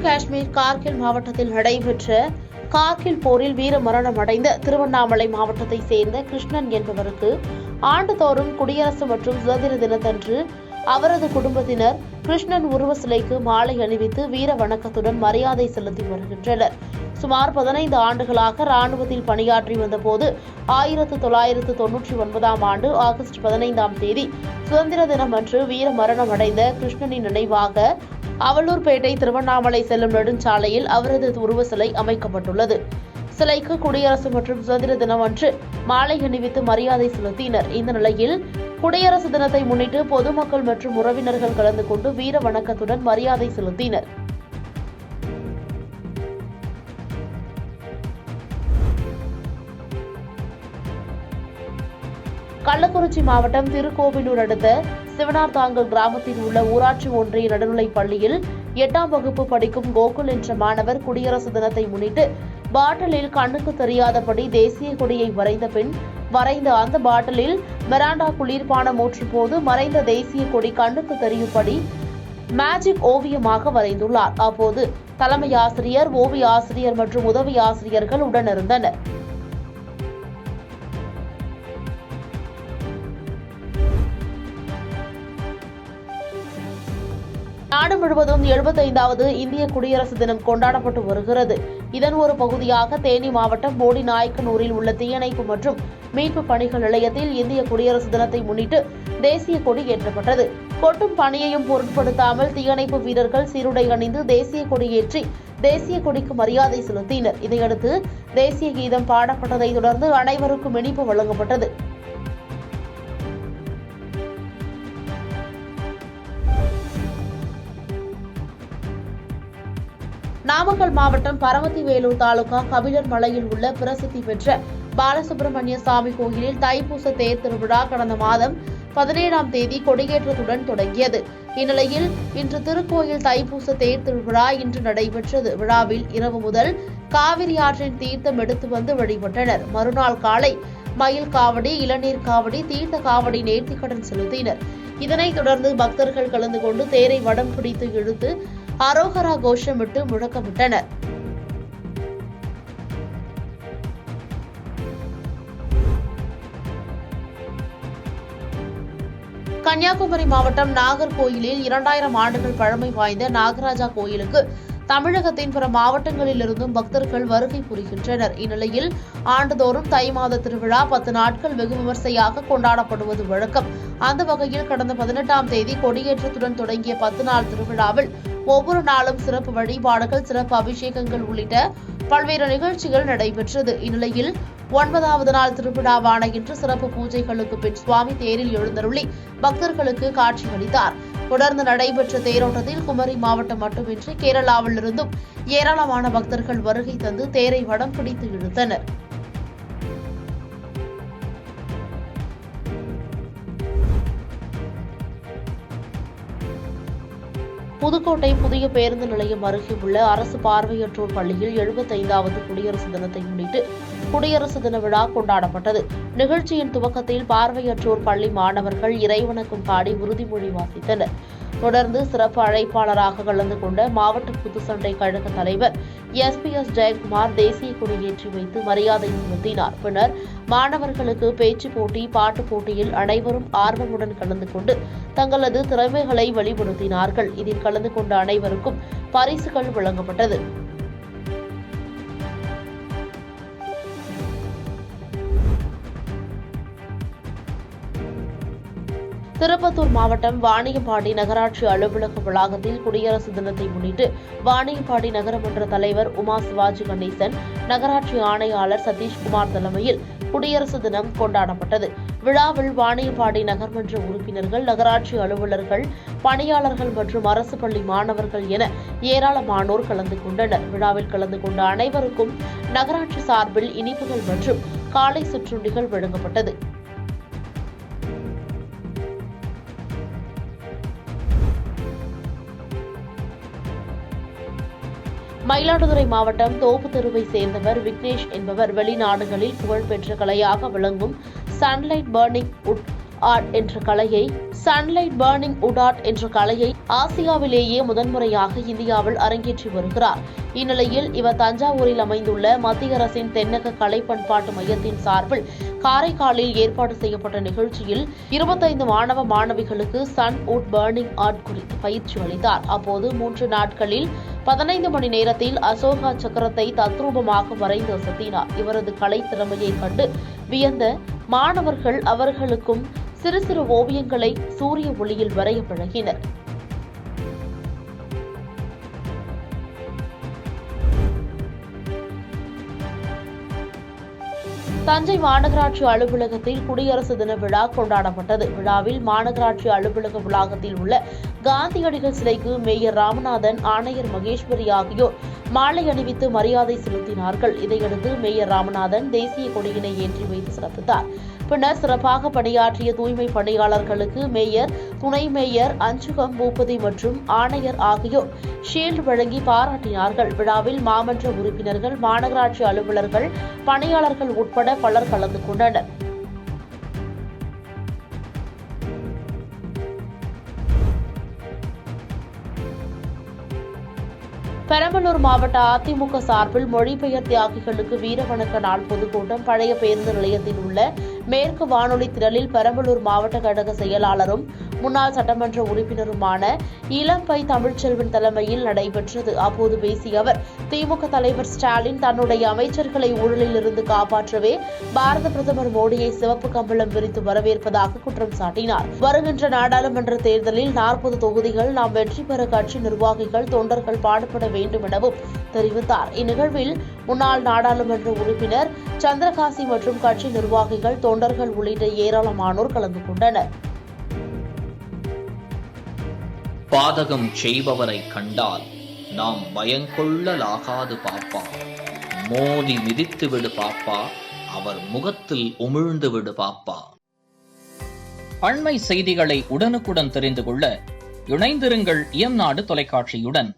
காஷ்மீர் கார்கில் மாவட்டத்தில் நடைபெற்ற கார்கில் போரில் வீர மரணம் அடைந்த திருவண்ணாமலை மாவட்டத்தை சேர்ந்த கிருஷ்ணன் என்பவருக்கு ஆண்டுதோறும் குடியரசு மற்றும் சுதந்திர தினத்தன்று அவரது குடும்பத்தினர் கிருஷ்ணன் உருவ சிலைக்கு மாலை அணிவித்து வீர வணக்கத்துடன் மரியாதை செலுத்தி வருகின்றனர். சுமார் 15 ஆண்டுகளாக ராணுவத்தில் பணியாற்றி வந்தபோது 1999ஆம் ஆண்டு ஆகஸ்ட் 15ஆம் தேதி சுதந்திர தினம் அன்று வீர மரணம் அடைந்த கிருஷ்ணனின் நினைவாக அவலூர்பேட்டை திருவண்ணாமலை செல்லும் நெடுஞ்சாலையில் அவரது உருவ சிலை அமைக்கப்பட்டுள்ளது. சிலைக்கு குடியரசு மற்றும் சுதந்திர தினம் அன்று மாலை அணிவித்து மரியாதை செலுத்தினர். இந்த நிலையில் குடியரசு தினத்தை முன்னிட்டு பொதுமக்கள் மற்றும் உறவினர்கள் கலந்து கொண்டு வீர வணக்கத்துடன் மரியாதை செலுத்தினர். கள்ளக்குறிச்சி மாவட்டம் திருக்கோவிலூர் அடுத்த சிவனார்தாங்கல் கிராமத்தில் உள்ள ஊராட்சி ஒன்றிய நடுநிலைப் பள்ளியில் 8ஆம் வகுப்பு படிக்கும் கோகுல் என்ற மாணவர் குடியரசு தினத்தை முன்னிட்டு பாட்டிலில் கண்ணுக்கு தெரியாதபடி தேசிய கொடியை வரைந்த அந்த பாட்டிலில் மிராண்டா குளிர்பானம் ஊற்றும் போது மறைந்த தேசிய கொடி கண்ணுக்கு தெரியும்படி மேஜிக் ஓவியமாக வரைந்துள்ளார். அப்போது தலைமை ஆசிரியர், ஓவிய ஆசிரியர் மற்றும் உதவி ஆசிரியர்கள் உடனிருந்தனர். நாடு முழுவதும் 75வது இந்திய குடியரசு தினம் கொண்டாடப்பட்டு வருகிறது. இதன் ஒரு பகுதியாக தேனி மாவட்டம் போடிநாயக்கனூரில் உள்ள தீயணைப்பு மற்றும் மீட்பு பணிகள் நிலையத்தில் இந்திய குடியரசு தினத்தை முன்னிட்டு தேசிய கொடி ஏற்றப்பட்டது. கொட்டும் பணியையும் பொருட்படுத்தாமல் தீயணைப்பு வீரர்கள் சீருடை அணிந்து தேசிய கொடி ஏற்றி தேசிய கொடிக்கு மரியாதை செலுத்தினர். இதையடுத்து தேசிய கீதம் பாடப்பட்டதைத் தொடர்ந்து அனைவருக்கும் இனிப்பு வழங்கப்பட்டது. நாமக்கல் மாவட்டம் பரமத்தி வேலூர் தாலுகா கபிலர் மலையில் உள்ள பிரசித்தி பெற்ற பாலசுப்பிரமணிய சாமி கோயிலில் தைப்பூச தேர் திருவிழா கடந்த மாதம் 17ஆம் தேதி கொடியேற்றத்துடன் தொடங்கியது. இந்நிலையில் இன்று திருக்கோயில் தைப்பூச தேர் திருவிழா இன்று நடைபெற்றது. விழாவில் இரவு முதல் காவிரி ஆற்றின் தீர்த்தம் எடுத்து வந்து வழிபட்டனர். மறுநாள் காலை மயில் காவடி, இளநீர் காவடி, தீர்த்த காவடி நேர்த்திக்கடன் செலுத்தினர். இதனைத் தொடர்ந்து பக்தர்கள் கலந்து கொண்டு தேரை வடம் பிடித்து இழுத்து அரோகரா கோஷமிட்டு முழக்கமிட்டனர். கன்னியாகுமரி மாவட்டம் நாகர்கோயிலில் 2000 ஆண்டுகள் பழமை வாய்ந்த நாகராஜா கோயிலுக்கு தமிழகத்தின் பிற மாவட்டங்களிலிருந்தும் பக்தர்கள் வருகை புரிகின்றனர். இந்நிலையில் ஆண்டுதோறும் தை மாத திருவிழா 10 நாட்கள் வெகு விமர்சையாக கொண்டாடப்படுவது வழக்கம். அந்த வகையில் கடந்த 18ஆம் தேதி கொடியேற்றத்துடன் தொடங்கிய 10 நாள் திருவிழாவில் ஒவ்வொரு நாளும் சிறப்பு வழிபாடுகள், சிறப்பு அபிஷேகங்கள் உள்ளிட்ட பல்வேறு நிகழ்ச்சிகள் நடைபெற்றது. இந்நிலையில் 9வது நாள் திருவிழாவான இன்று சிறப்பு பூஜைகளுக்கு பின் சுவாமி தேரில் எழுந்தருளி பக்தர்களுக்கு காட்சியளித்தார். தொடர்ந்து நடைபெற்ற தேரோட்டத்தில் குமரி மாவட்டம் மட்டுமின்றி கேரளாவிலிருந்தும் ஏராளமான பக்தர்கள் வருகை தந்து தேரை வடம் பிடித்து இழுத்தனர். புதுக்கோட்டை புதிய பேருந்து நிலையம் அருகே உள்ள அரசு பார்வையற்றோர் பள்ளியில் 75வது குடியரசு தினத்தை முன்னிட்டு குடியரசு தின விழா கொண்டாடப்பட்டது. நிகழ்ச்சியின் துவக்கத்தில் பார்வையற்றோர் பள்ளி மாணவர்கள் இறைவணக்கம் பாடி உறுதிமொழி வாசித்தனர். தொடர்ந்து சிறப்பு அழைப்பாளராக கலந்து கொண்ட மாவட்ட குத்துச்சண்டை கழக தலைவர் SPS ஜெயக்குமார் தேசிய கொடியேற்றி வைத்து மரியாதை செலுத்தினார். பின்னர் மாணவர்களுக்கு பேச்சு போட்டி, பாட்டு போட்டியில் அனைவரும் ஆர்வமுடன் கலந்து கொண்டு தங்களது திறமைகளை வெளிப்படுத்தினார்கள். இதில் கலந்து கொண்ட அனைவருக்கும் பரிசுகள் வழங்கப்பட்டது. திருப்பத்தூர் மாவட்டம் வாணியம்பாடி நகராட்சி அலுவலக வளாகத்தில் குடியரசு தினத்தை முன்னிட்டு வாணியம்பாடி நகரமன்ற தலைவர் உமா சிவாஜி கணேசன், நகராட்சி ஆணையாளர் சதீஷ்குமார் தலைமையில் குடியரசு தினம் கொண்டாடப்பட்டது. விழாவில் வாணியம்பாடி நகர்மன்ற உறுப்பினர்கள், நகராட்சி அலுவலர்கள், பணியாளர்கள் மற்றும் அரசு பள்ளி மாணவர்கள் என ஏராளமானோர் கலந்து கொண்டனர். விழாவில் கலந்து கொண்ட அனைவருக்கும் நகராட்சி சார்பில் இனிப்புகள் மற்றும் காலை சிற்றுண்டிகள் வழங்கப்பட்டது. மயிலாடுதுறை மாவட்டம் தோப்புத்தெருவை சேர்ந்தவர் விக்னேஷ் என்பவர் வெளிநாடுகளில் புகழ்பெற்ற கலையாக விளங்கும் சன்லைட் பர்னிங் உட் ஆர்ட் என்ற கலையை, சன்லைட் பர்னிங் வுட் ஆர்ட் என்ற கலையை ஆசியாவிலேயே முதன்முறையாக இந்தியாவில் அரங்கேற்றி வருகிறார். இந்நிலையில் இவர் தஞ்சாவூரில் அமைந்துள்ள மத்திய அரசின் தென்னக கலை பண்பாட்டு மையத்தின் சார்பில் காரைக்காலில் ஏற்பாடு செய்யப்பட்ட நிகழ்ச்சியில் 25 மாணவ மாணவிகளுக்கு சன் வுட் பர்னிங் ஆர்ட் குறித்து பயிற்சி அளித்தார். அப்போது 3 நாட்களில் 15 மணி நேரத்தில் அசோகா சக்கரத்தை தத்ரூபமாக வரைந்து அசத்தினார். இவரது கலை திறமையை கண்டு வியந்த மாணவர்கள் அவர்களுக்கும் சிறு சிறு ஓவியங்களை சூரிய ஒளியில் வரைய பழகினர். தஞ்சை மாநகராட்சி அலுவலகத்தில் குடியரசு தின விழா கொண்டாடப்பட்டது. விழாவில் மாநகராட்சி அலுவலக வளாகத்தில் உள்ள காந்தியடிகள் சிலைக்கு மேயர் ராமநாதன், ஆணையர் மகேஸ்வரி ஆகியோர் மாலை அணிவித்து மரியாதை செலுத்தினார்கள். இதையடுத்து மேயர் ராமநாதன் தேசிய கொடியினை ஏற்றி வைத்து சிறப்பித்தார். பின்னர் சிறப்பாக பணியாற்றிய தூய்மை பணியாளர்களுக்கு மேயர், துணை மேயர், அஞ்சுகம், பூபதி மற்றும் ஆணையர் ஆகியோர் ஷீல்டு வழங்கி பாராட்டினார்கள். விழாவில் மாமன்ற உறுப்பினர்கள், மாநகராட்சி அலுவலர்கள், பணியாளர்கள் உட்பட பலர் கலந்து கொண்டனர். பெரம்பலூர் மாவட்ட அதிமுக சார்பில் மொழிபெயர் தியாகிகளுக்கு வீரவணக்க நாள் பொதுக்கூட்டம் பழைய பேருந்து நிலையத்தில் உள்ள மேற்கு வானொலி திரளில் பெரம்பலூர் மாவட்ட கழக செயலாளரும் முன்னாள் சட்டமன்ற உறுப்பினருமான இளம்பை தமிழ்ச்செல்வன் தலைமையில் நடைபெற்றது. அப்போது பேசிய அவர், திமுக தலைவர் ஸ்டாலின் தன்னுடைய அமைச்சர்களை ஊழலில் இருந்து காப்பாற்றவே பாரத பிரதமர் மோடியை சிவப்பு கம்பளம் விரித்து வரவேற்பதாக குற்றம் சாட்டினார். வருகின்ற நாடாளுமன்ற தேர்தலில் 40 தொகுதிகள் நாம் வெற்றி பெற கட்சி நிர்வாகிகள், தொண்டர்கள் பாடுபட வேண்டும் எனவும் தெரிவித்தார். இந்நிகழ்வில் முன்னாள் நாடாளுமன்ற உறுப்பினர் சந்திரகாசி மற்றும் கட்சி நிர்வாகிகள், தொண்டர்கள் உள்ளிட்ட ஏராளமானோர் கலந்து கொண்டனர். பாதகம் செய்பவரை கண்டால் நாம் பயங்கொள்ளலாகாது பாப்பா, மோதி மிதித்து விடு பாப்பா, அவர் முகத்தில் உமிழ்ந்து விடு பாப்பா. அண்மை செய்திகளை உடனுக்குடன் தெரிந்து கொள்ள இணைந்திருங்கள் இயம்நாடு தொலைக்காட்சியுடன்.